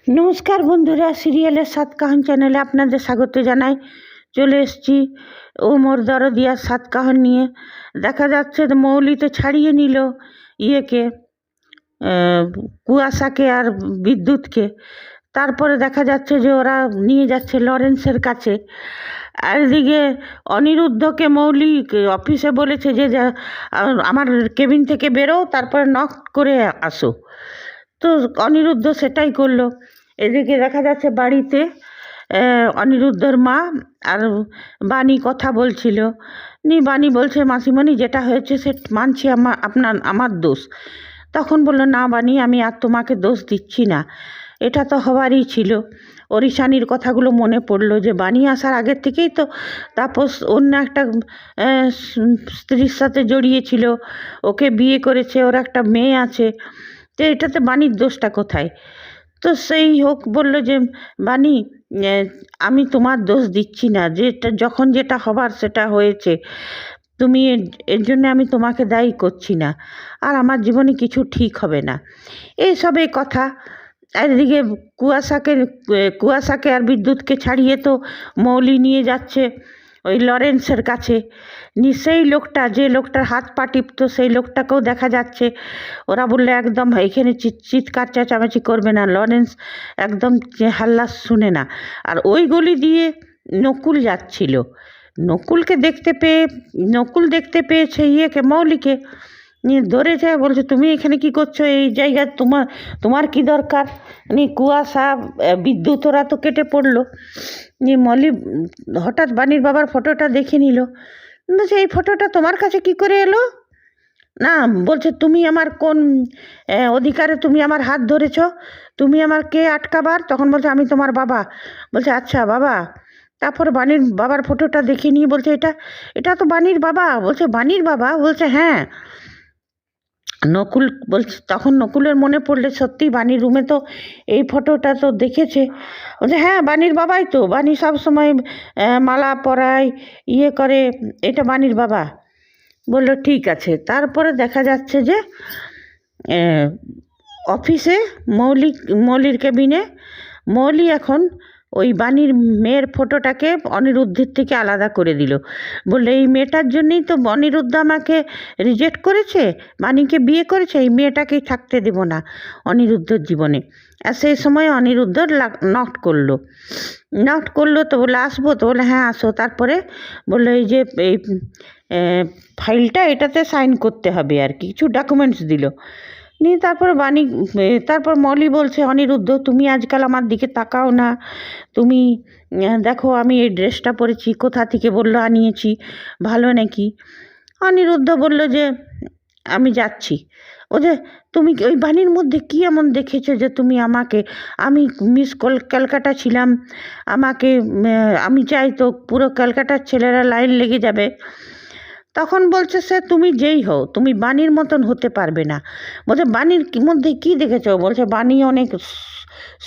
নমস্কার বন্ধুরা, সিরিয়ালের সাতকাহন চ্যানেলে আপনাদের স্বাগত জানাই। চলে এসেছি ওমর দরদিয়ার সাতকাহন নিয়ে। দেখা যাচ্ছে মৌলি তো ছাড়িয়ে নিল ইয়েকে, কুয়াশাকে আর বিদ্যুৎকে। তারপরে দেখা যাচ্ছে যে ওরা নিয়ে যাচ্ছে লরেন্সের কাছে। আর এদিকে অনিরুদ্ধকে মৌলি অফিসে বলেছে যে আমার কেবিন থেকে বেরো, তারপরে নক করে আসো। তো অনিরুদ্ধ সেটাই করলো। এদিকে দেখা যাচ্ছে বাড়িতে অনিরুদ্ধর মা আর বাণী কথা বলছিল। বাণী বলছে, মাসিমণি যেটা হয়েছে সে মানছি, আমার দোষ। তখন বলল, না বাণী, আমি আর তোমাকে দোষ দিচ্ছি না, এটা তো হওয়ারই ছিল। অরিশানির কথাগুলো মনে পড়লো যে বাণী আসার আগের থেকেই তো তাপস অন্য একটা স্ত্রীর সাথে জড়িয়েছিল, ওকে বিয়ে করেছে, ওর একটা মেয়ে আছে। তো এটাতে বাণীর দোষটা কোথায়? তো সেই হোক বললো যে, বাণী, আমি তোমার দোষ দিচ্ছি না, যেটা যখন যেটা হবার সেটা হয়েছে, তুমি এর জন্য আমি তোমাকে দায়ী করছি না, আর আমার জীবনে কিছু ঠিক হবে না, এই কথা। আর এদিকে কুয়াশাকে আর বিদ্যুৎকে ছাড়িয়ে তো মৌলি নিয়ে যাচ্ছে ওই লরেন্সের কাছে। সেই লোকটা, যে লোকটার হাত পা টিপতো, সেই লোকটাকেও দেখা যাচ্ছে। ওরা বললে একদম এখানে চিৎকার চেঁচামেচি করবে না, লরেন্স একদম হাল্লা শুনে না। আর ওই গলি দিয়ে নকুল যাচ্ছিল। নকুল দেখতে পেয়েছে ইয়েকে, মৌলিকে নিয়ে ধরেছে, বলছে, তুমি এখানে কি করছো এই জায়গায়, তোমার কি দরকার? কুয়াশা বিদ্যুৎ ওরা তো কেটে পড়লো। মৌলি হঠাৎ বাণীর বাবার ফটোটা দেখে নিল। বলছে, এই ফটোটা তোমার কাছে কি করে এলো? না, বলছে, তুমি আমার কোন অধিকারে তুমি আমার হাত ধরেছ? তুমি আমার কে আটকাবার? তখন বলছে, আমি তোমার বাবা। বলছে, আচ্ছা বাবা। তারপর বাণীর বাবার ফটোটা দেখে নিয়ে বলছে, এটা তো বাণীর বাবা। বলছে, বাণীর বাবা? বলছে, হ্যাঁ। নকুল বলছে, তখন নকুলের মনে পড়লে সত্যি বাণীর রুমে তো এই ফটোটা তো দেখেছে। বলছে, হ্যাঁ, বাণীর বাবাই তো। বাণী সবসময় মালা পরায়, ইয়ে করে, এটা বাণীর বাবা। বলল, ঠিক আছে। তারপরে দেখা যাচ্ছে যে অফিসে মৌলির কেবিনে মৌলি এখন ওই বাণীর মেয়ের ফটোটাকে অনিরুদ্ধের থেকে আলাদা করে দিল। বললে, এই মেয়েটার জন্যই তো অনিরুদ্ধ আমাকে রিজেক্ট করেছে, বাণীকে বিয়ে করেছে, এই মেয়েটাকেই থাকতে দেব না অনিরুদ্ধর জীবনে। আর সেই সময় অনিরুদ্ধ নক করলো তো বলে, আসবো? তো বলে, হ্যাঁ আসো। তারপরে বললো, এই যে এই ফাইলটা, এটাতে সাইন করতে হবে আর কিছু ডকুমেন্টস দিল। নিয়ে তারপর মৌলি বলছে, অনিরুদ্ধ, তুমি আজকাল আমার দিকে তাকাও না। তুমি দেখো, আমি এই ড্রেসটা পরেছি, কোথা থেকে বললো আনিয়েছি, ভালো নাকি? অনিরুদ্ধ বলল যে, আমি যাচ্ছি। ও যে, তুমি ওই বাণীর মধ্যে কী এমন দেখেছো যে তুমি আমাকে, আমি মিস ক্যালকাটা ছিলাম, আমি চাই তো পুরো ক্যালকাটার ছেলেরা লাইন লেগে যাবে। তখন বলছে, সে তুমি যেই হও, তুমি বাণীর মতন হতে পারবে না। বলছে, বাণীর মধ্যে কি দেখেছো? বলছে, বাণী অনেক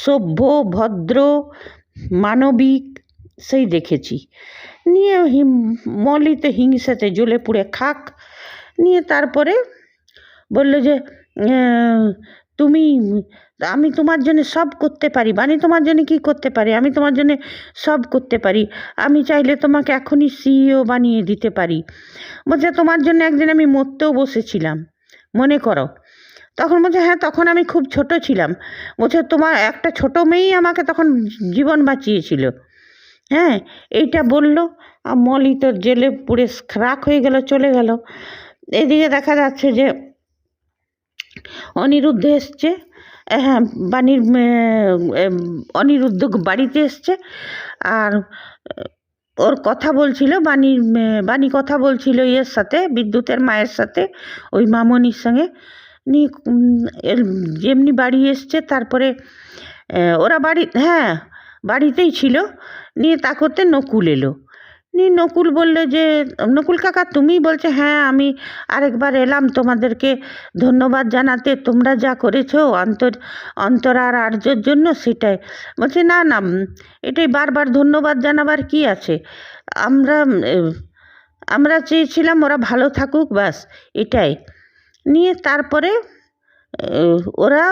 সভ্য, ভদ্র, মানবিক, সেই দেখেছি। নিয়ে মৌলিতে হিংসাতে জ্বলে পুড়ে খাক। নিয়ে তারপরে বলল যে, তুমি, আমি তোমার জন্য সব করতে পারি। বাণী, তোমার জন্য কি করতে পারি? আমি তোমার জন্য সব করতে পারি। আমি চাইলে তোমাকে এখনই সিইও বানিয়ে দিতে পারি। বলছে, তোমার জন্য একদিন আমি মরতেও বসেছিলাম, মনে করো। তখন বলছে, হ্যাঁ, তখন আমি খুব ছোট ছিলাম। বলছে, তোমার একটা ছোট মেয়েই আমাকে তখন জীবন বাঁচিয়েছিল। হ্যাঁ, এইটা বললো। আর মলি তো জেলে পুড়ে খারাপ হয়ে গেল, চলে গেল। এদিকে দেখা যাচ্ছে যে অনিরুদ্ধ এসছে। হ্যাঁ, অনিরুদ্ধ বাড়িতে এসছে। আর ওর কথা বলছিল, বাণী কথা বলছিল ইয়ের সাথে, বিদ্যুতের মায়ের সাথে, ওই মামনির সঙ্গে। নিয়ে যেমনি বাড়ি এসছে, তারপরে ওরা বাড়িতেই ছিল। নিয়ে তা করতে নকুল এলো। নিয়ে নকুল বললো যে, নকুল কাকা তুমি? বলছে, হ্যাঁ, আমি আরেকবার এলাম তোমাদেরকে ধন্যবাদ জানাতে, তোমরা যা করেছো অন্তরা আর আর্যর জন্য, সেটাই। বলছে, না না, এটাই বারবার ধন্যবাদ জানাবার কি আছে? আমরা চেয়েছিলাম ওরা ভালো থাকুক, ব্যাস এটাই। নিয়ে তারপরে ওরা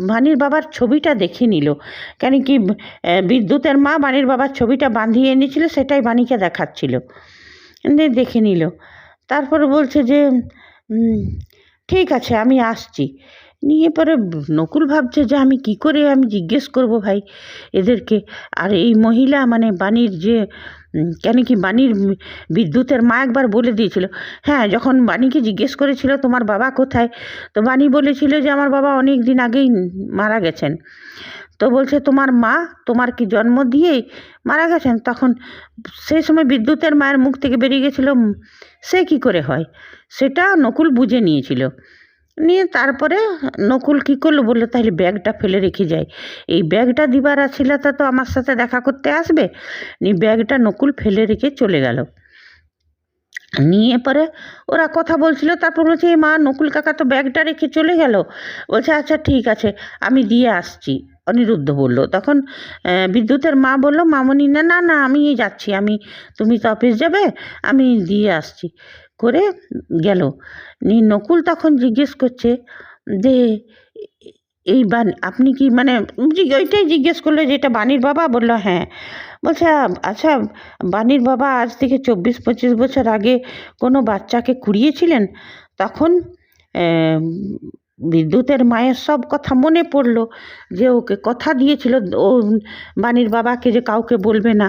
বাণীর বাবার ছবিটা দেখে নিল, কেন কি বিদ্যুতের মা বাণীর বাবার ছবিটা বাঁধিয়ে এনেছিল, সেটাই বাণীকে দেখাচ্ছিল, দেখে নিল। তারপরে বলছে যে ঠিক আছে আমি আসছি। নিয়ে পরে নকুল ভাবছে যে আমি কি করে আমি জিজ্ঞেস করব ভাই এদেরকে। আর এই মহিলা মানে বাণীর যে কেন কি বাণীর বিদ্যুতের মা একবার বলে দিয়েছিল, হ্যাঁ যখন বাণীকে জিজ্ঞেস করেছিল তোমার বাবা কোথায়, তো বাণী বলেছিল যে আমার বাবা অনেক দিন আগেই মারা গেছেন। তো বলছে তোমার মা তোমার কি জন্ম দিয়েই মারা গেছেন? তখন সেই সময় বিদ্যুতের মায়ের মুখ থেকে বেরিয়ে গেছিল সে কি করে হয়, সেটা নকুল বুঝে নিয়েছিল। নিয়ে তারপরে নকুল কী করলো, বললো তাহলে ব্যাগটা ফেলে রেখে যায়, এই ব্যাগটা দিবার আছিল তো আমার সাথে দেখা করতে আসবে। নিয়ে ব্যাগটা নকুল ফেলে রেখে চলে গেল। নিয়ে পরে ওরা কথা বলছিল, তারপর বলছে এই মা নকুল কাকা তো ব্যাগটা রেখে চলে গেল। বলছে আচ্ছা ঠিক আছে আমি দিয়ে আসছি, অনিরুদ্ধ বলল। তখন বিদ্যুতের মা বলল মামনি না না না আমি যাচ্ছি, তুমি তো অফিস যাবে, আমি দিয়ে আসছি করে গেল। নকুল তখন জিজ্ঞেস করছে যে এই আপনি কি মানে ওইটাই জিজ্ঞেস করলো যে এটা বাণীর বাবা? বলল হ্যাঁ। বলছে আচ্ছা বাণীর বাবা আজ থেকে 24-25 বছর আগে কোনো বাচ্চাকে কুড়িয়েছিলেন? তখন বিদ্যুতের মায়ের সব কথা মনে পড়লো, যে ওকে কথা দিয়েছিল ও বাণীর বাবাকে যে কাউকে বলবে না।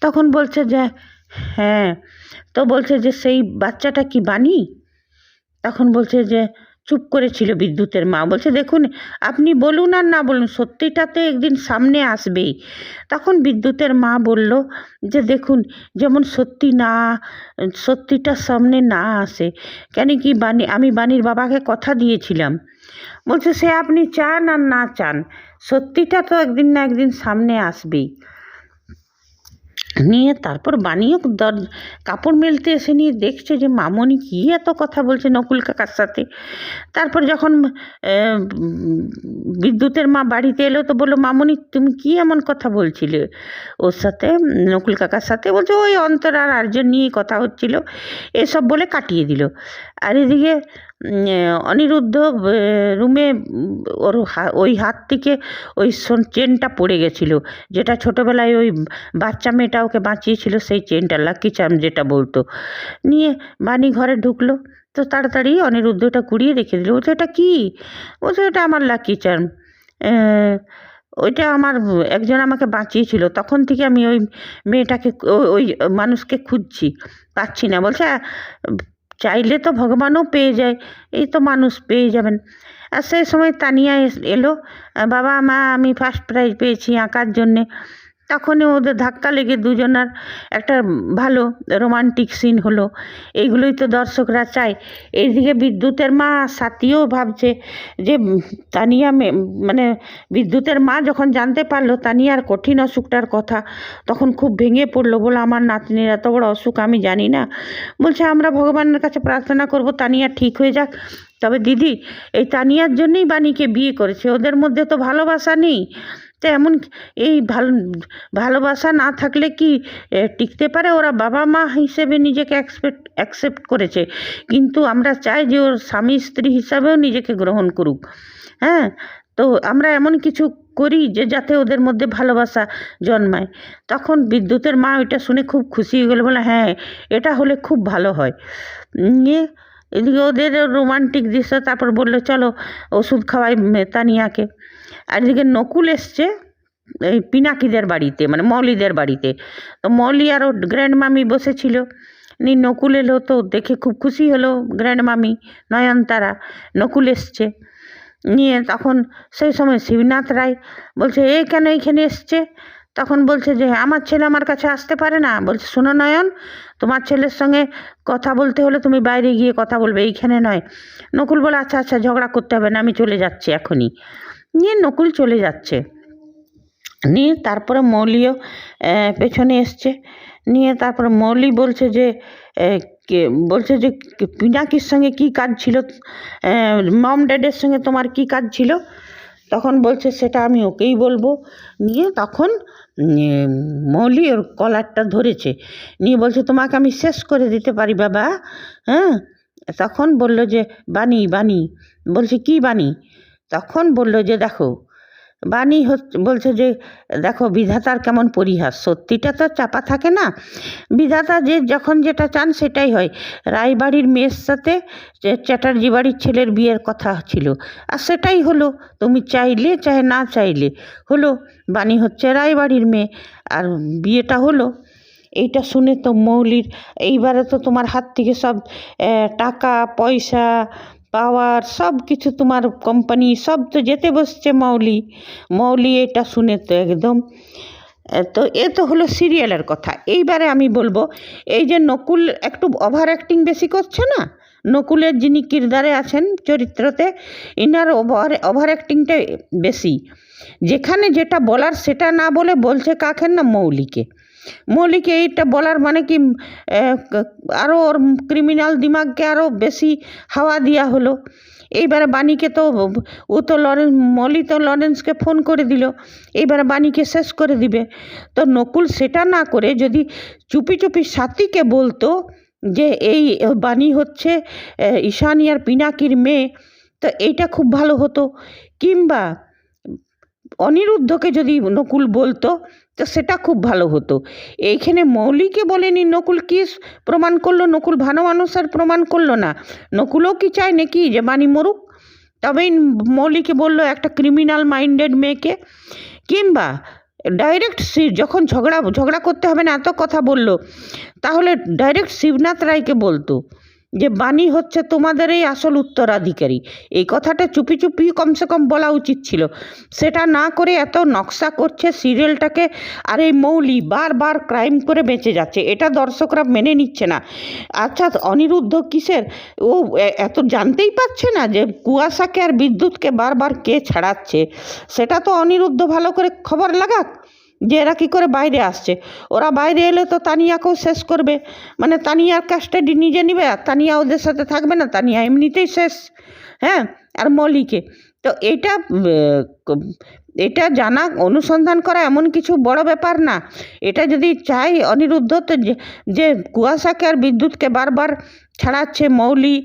তখন বলছে যে হ্যাঁ। তো বলছে যে সেই বাচ্চাটা কি বাণী? তখন বলছে যে চুপ করেছিল বিদ্যুতের মা। বলছে দেখুন আপনি বলুন আর না বলুন সত্যিটাতে একদিন সামনে আসবেই। তখন বিদ্যুতের মা বলল যে দেখুন যেমন সত্যিটা সামনে না আসে, কেন কি আমি বাণীর বাবাকে কথা দিয়েছিলাম। বলছে সে আপনি চান আর না চান সত্যিটা তো একদিন না একদিন সামনে আসবেই। নিয়ে তারপর বাণীও কাপড় মেলতে এসে নিয়ে দেখছে যে মামনি কী এত কথা বলছে নকুল কাকার সাথে। তারপর যখন বিদ্যুতের মা বাড়িতে এলো তো বললো মামনি তুমি কী এমন কথা বলছিলে ওর সাথে, নকুল কাকার সাথে? বলছে ওই অন্তর আর আর্যন নিয়ে কথা হচ্ছিল, এসব বলে কাটিয়ে দিল। আর এদিকে অনিরুদ্ধ রুমে ওর ওই হাত থেকে ওই চেনটা পড়ে গেছিলো, যেটা ছোটোবেলায় ওই বাচ্চা মেয়েটা ওকে বাঁচিয়েছিল, সেই চেনটা লাকি চার্ম যেটা বলতো। নিয়ে বাণী ঘরে ঢুকলো তো তাড়াতাড়ি অনিরুদ্ধটা কুড়িয়ে রেখে দিল। বলছে এটা কী? বলছে এটা আমার লাকি চার্ম, ওইটা আমার একজন আমাকে বাঁচিয়েছিল, তখন থেকে আমি ওই মেয়েটাকে ওই মানুষকে খুঁজছি, পাচ্ছি না। বলছে চাইলে তো ভগবানও পেয়ে যায়, এই তো মানুষ পেয়ে যাবেন। আর সেই সময় তানিয়া এলো, বাবা মা আমি ফার্স্ট প্রাইজ পেয়েছি আঁকার জন্যে। তখনই ওদের ধাক্কা লেগে দুজনার একটা ভালো রোমান্টিক সিন হলো। এইগুলোই তো দর্শকরা চায়। এইদিকে বিদ্যুতের মা সাথীও ভাবছে যে তানিয়া মানে বিদ্যুতের মা যখন জানতে পারলো তানিয়ার কঠিন অসুখটার কথা, তখন খুব ভেঙে পড়লো, বলে আমার নাতনির এত বড় অসুখ আমি জানি না। বলছে আমরা ভগবানের কাছে প্রার্থনা করব তানিয়া ঠিক হয়ে যাক। তবে দিদি এই তানিয়ার জন্যই বাণীকে বিয়ে করেছে, ওদের মধ্যে তো ভালোবাসা নেই। তো এমন এই ভালোবাসা না থাকলে কি টিকতে পারে? ওরা বাবা মা হিসেবে নিজেকে অ্যাকসেপ্ট করেছে, কিন্তু আমরা চাই যে ওর স্বামী স্ত্রী হিসাবেও নিজেকে গ্রহণ করুক। হ্যাঁ, তো আমরা এমন কিছু করি যে যাতে ওদের মধ্যে ভালোবাসা জন্মায়। তখন বিদ্যুতের মা ওইটা শুনে খুব খুশি হয়ে গেলো, বলে হ্যাঁ এটা হলে খুব ভালো হয়। নিয়ে এদিকে ওদের রোমান্টিক দৃশ্য, তারপর বললো চলো ওষুধ খাওয়াই তানিয়াকে। আর এদিকে নকুল এসছে এই পিনাকিদের বাড়িতে, মানে মৌলিদের বাড়িতে। তো মৌলি আর ওর গ্র্যান্ড মামি বসেছিল। নকুল এলো তো দেখে খুব খুশি হলো গ্র্যান্ড মামি নয়নতারা, নকুল এসছে। নিয়ে তখন সেই সময় শিবনাথ রায় বলছে এ কেন এইখানে এসছে? তখন বলছে যে আমার ছেলে আমার কাছে আসতে পারে না। বলছে শোনো নয়ন, তোমার ছেলের সঙ্গে কথা বলতে হলে তুমি বাইরে গিয়ে কথা বলবে, এইখানে নয়। নকুল বলে আচ্ছা আচ্ছা ঝগড়া করতে হবে না, আমি চলে যাচ্ছি এখনই। নিয়ে নকুল চলে যাচ্ছে। নিয়ে তারপরে মৌলিও পেছনে এসছে। নিয়ে তারপরে মৌলি বলছে যে বলছে যে পিনাকির সঙ্গে কী কাজ ছিল, মম ড্যাডের সঙ্গে তোমার কী কাজ ছিল? তখন বলছে সেটা আমি ওকেই বলবো। নিয়ে তখন মৌলি ওর কলারটা ধরেছে, নিয়ে বলছে তোমাকে আমি শেষ করে দিতে পারি বাবা। হ্যাঁ, তখন বলল যে বাণী, বলছে কি বাণী? তখন বলল যে দেখো, বাণী বলছে যে দেখো বিধাতার কেমন পরিহাস, সত্যিটা তো চাপা থাকে না, বিধাতা যে যখন যেটা চান সেটাই হয়। রায়বাড়ির মেয়ের সাথে চ্যাটার্জি বাড়ির ছেলের বিয়ের কথা ছিল, আর সেটাই হলো। তুমি চাইলে চাहे না চাইলে হলো। বাণী হচ্ছে রায়বাড়ির মেয়ে, আর বিয়েটা হলো। এইটা শুনে তো মৌলির এইবারে তো তোমার হাত থেকে সব টাকা পয়সা পাওয়ার সব কিছু, তোমার কোম্পানি সব তো যেতে বসছে মৌলি এটা শুনে তো একদম। তো এ তো হলো সিরিয়ালের কথা। এইবারে আমি বলবো, এই যে নকুল একটু ওভার অ্যাক্টিং বেশি করছে না, নকুলের যিনি কিরদারে আছেন চরিত্রতে, ইনার ওভার অ্যাক্টিংটা বেশি। যেখানে যেটা বলার সেটা না বলে বলছে কাকে না, মৌলিকে এইটা বলার মানে কি আরও ওর ক্রিমিনাল দিমাগকে আরও বেশি হাওয়া দেওয়া হলো। এইবারে বাণীকে তো মৌলি তো লরেন্সকে ফোন করে দিল, এইবারে বাণীকে শেষ করে দিবে। তো নকুল সেটা না করে যদি চুপি চুপি সাথীকে বলতো যে এই বাণী হচ্ছে ঈশানী আর পিনাকির মেয়ে, তো এইটা খুব ভালো হতো। কিংবা অনিরুদ্ধকে যদি নকুল বলতো তো সেটা খুব ভালো হতো। এইখানে মৌলিকে বলেনি, নকুল কি প্রমাণ করলো? নকুল ভালো মানুষের প্রমাণ করলো না। নকুলও কি চায় নাকি যে বাণী মরুক? তবেই মৌলিকে বললো একটা ক্রিমিনাল মাইন্ডেড মেয়েকে। কিংবা ডাইরেক্ট যখন ঝগড়া করতে হবে না এত কথা বললো, তাহলে ডাইরেক্ট শিবনাথ রায়কে বলতো যে বাণী হচ্ছে তোমাদের এই আসল উত্তরাধিকারী। এই কথাটা চুপি চুপি কমসে কম বলা উচিত ছিল। সেটা না করে এত নকশা করছে সিরিয়ালটাকে। আর এই মৌলি বারবার ক্রাইম করে বেঁচে যাচ্ছে, এটা দর্শকরা মেনে নিচ্ছে না। আচ্ছা, অনিরুদ্ধ কিসের ও এত জানতেই পারছে না যে কুয়াশাকে আর বিদ্যুৎকে বারবার কে ছাড়াচ্ছে? সেটা তো অনিরুদ্ধ ভালো করে খবর লাগাক যে এরা কী করে বাইরে আসছে। ওরা বাইরে এলে তো তানিয়াকেও শেষ করবে, মানে তানিয়ার কাস্টাডি নিজে নিবে, আর তানিয়া ওদের সাথে থাকবে না, তানিয়া এমনিতেই শেষ। হ্যাঁ, আর মৌলিকে তো এটা জানা অনুসন্ধান করা এমন কিছু বড় ব্যাপার না। এটা যদি চাই অনিরুদ্ধ, তো যে কুয়াশাকে আর বিদ্যুৎকে বারবার ছাড়াচ্ছে মৌলি,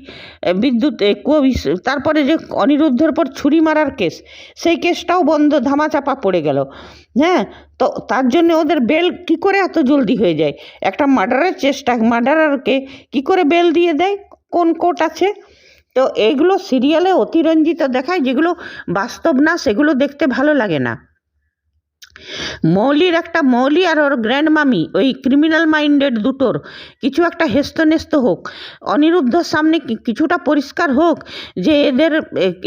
বিদ্যুৎ তারপরে যে অনিরুদ্ধের পর ছুরি মারার কেস, সেই কেসটাও বন্ধ, ধামাচাপা পড়ে গেল। হ্যাঁ, তো তার জন্য ওদের বেল কি করে এত জলদি হয়ে যায়? একটা মার্ডারারকে কি করে বেল দিয়ে দেয়? কোন কোর্ট আছে? তো এইগুলো সিরিয়ালে অতিরঞ্জিত দেখায়, যেগুলো বাস্তব না, সেগুলো দেখতে ভালো লাগে না। মৌলি আর ওর গ্র্যান্ড মামি ওই ক্রিমিনাল মাইন্ডেড দুটোর কিছু একটা হেস্তনেস্ত হোক, অনিরুদ্ধর সামনে কিছুটা পরিষ্কার হোক যে এদের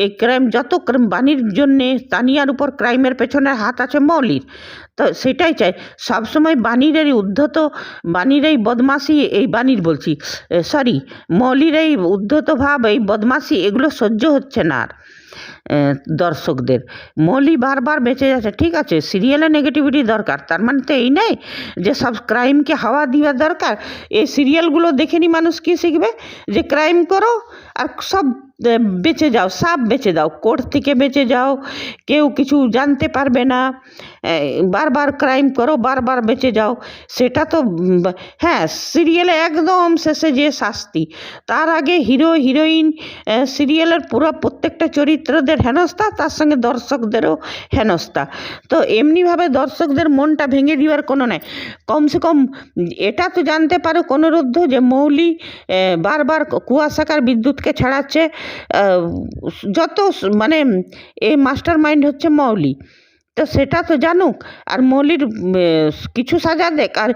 এই ক্রাইম যত বাণীর জন্যে তানিয়ার উপর ক্রাইমের পেছনে হাত আছে মৌলির। তো সেটাই চাই সবসময়। বাণীর এই বদমাশি, এই মৌলির এই উদ্ধত ভাব, এই বদমাশি, এগুলো সহ্য হচ্ছে না আর দর্শকদের। মৌলি বারবার বেঁচে যাচ্ছে, ঠিক আছে, সিরিয়ালে নেগেটিভিটি দরকার, তার মানে তো এই নয় যে সব ক্রাইমকে হাওয়া দেওয়া দরকার। এই সিরিয়ালগুলো দেখেনি মানুষ কি শিখবে? যে ক্রাইম করো আর সব বেঁচে যাও, সব বেঁচে দাও, কোর্ট থেকে বেঁচে যাও, কেউ কিছু জানতে পারবে না, বারবার ক্রাইম করো, বারবার বেঁচে যাও। সেটা তো হ্যাঁ, সিরিয়ালে একদম শেষে যে শাস্তি, তার আগে হিরো হিরোইন, সিরিয়ালের পুরো প্রত্যেকটা চরিত্রদের হেনস্থা, তার সঙ্গে দর্শকদেরও হেনস্থা। তো এমনিভাবে দর্শকদের মনটা ভেঙে দেওয়ার কোনো নাই। কমসে কম এটা তো জানতে পারো অনুরুদ্ধ যে মৌলি বারবার কুয়াশাকার বিদ্যুৎকে ছাড়াচ্ছে, যত মানে এই মাস্টার মাইন্ড হচ্ছে মৌলি, তো সেটা তো জানুক। আর মৌলির কিছু সাজা দেখ। আর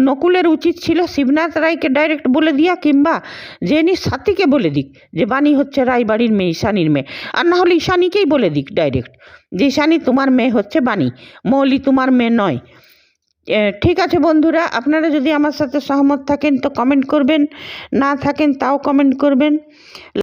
নকুলের উচিত ছিল শিবনাথ রায়কে ডাইরেক্ট বলে দিয়া, কিংবা জেনি সাথীকে বলে দিক যে বাণী হচ্ছে রায়বাড়ির মেয়ে, ঈশানীর মেয়ে। আর না হলে ঈশানীকেই বলে দিক ডাইরেক্ট যে ঈশানী তোমার মেয়ে হচ্ছে বাণী, মৌলি তোমার মেয়ে নয়। ঠিক আছে বন্ধুরা, আপনারা যদি আমার সাথে সহমত থাকেন তো কমেন্ট করবেন, না থাকেন তাও কমেন্ট করবেন।